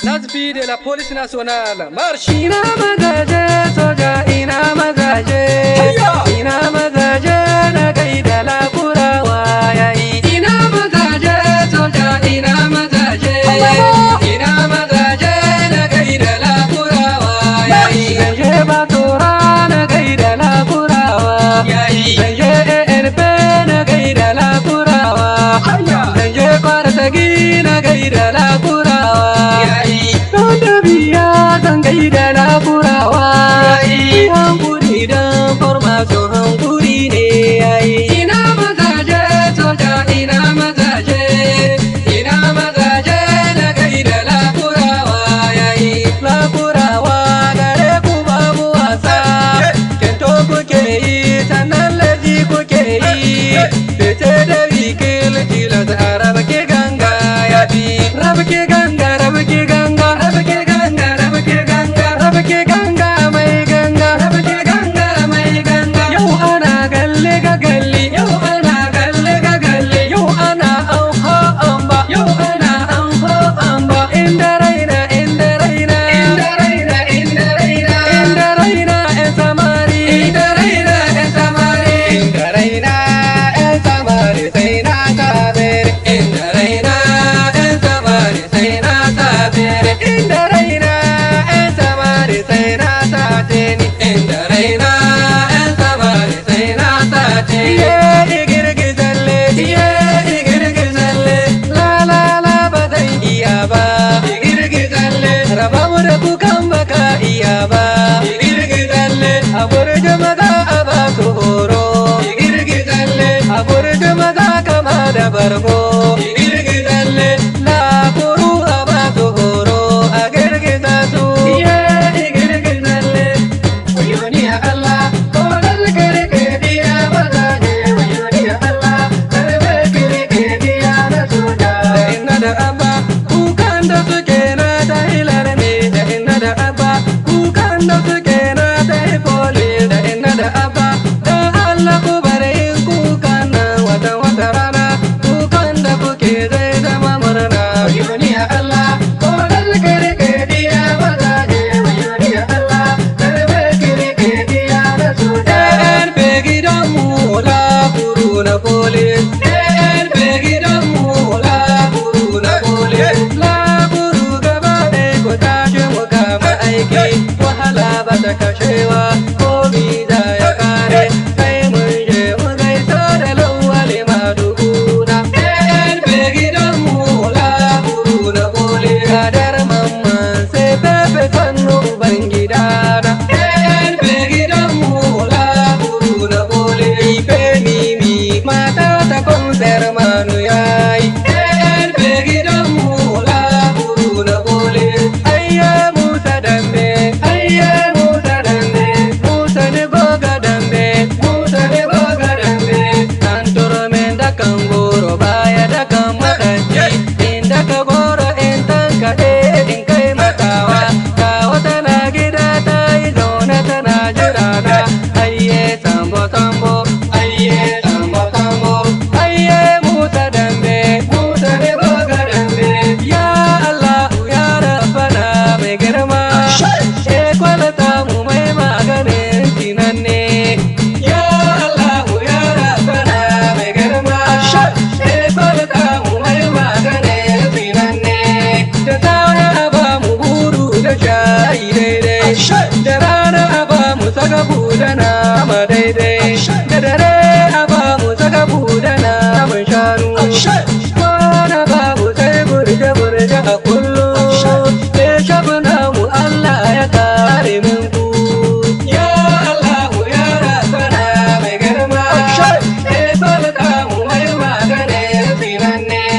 Nasbi de la police nationale, marche! Ina mazaje soja, ina mazaje, ina mazaje na gaida lakurawa yayi. Ina mazaje soja, ina mazaje, ina mazaje na gaida lakurawa yayi. Zanje batora na gaida lakurawa yayi. Zanje ANP na gaida lakurawa, zanje Kwartagi na gaida lakurawa yayi. Biya zan gaida lakurawa yayi. Hankuri dan formation hankuri ne yayi. Ina mazaje soja, ina mazaje, ina mazaje na gaida lakurawa yayi. Lakurawa gare ku babu wasa, kento kuke yi sannan laji kuke yi. Bece da wikil tilas a rabake ganga yafi. Rabake ganga, rabake ganga, rabake ganga, rabake ganga, rabake ganga mai ganga, rabake ganga mai ganga. Yau ana galle ga galle, yau ana galle ga galle, yau ana anho amba, yau ana anho amba. Inda raina, inda raina, inda raina, inda raina, inda raina en samari, inda raina en samari, inda raina en samari sai na kabere, inda raina en samari sai na sabere, inda raina en samari sai na sace ni, inda raina en samari sai na sace ni. Iye igirgizalle, iye igirgizalle, la la la ba zan iya ba. Igirgizalle, raba mu da kukan baka iya ba. Igirgizalle, a burji maza a ba su horo. Igirgizalle, a burji maza kama da bargo. Igirgizalle, lakuru a ba su horo a girgiza su. Iye igirgizalle, wayoniya Allah, kolar kirke diya mazaje. Wayoniya Allah, karbe kirke diya na soja. Da inna da abba, kukan da su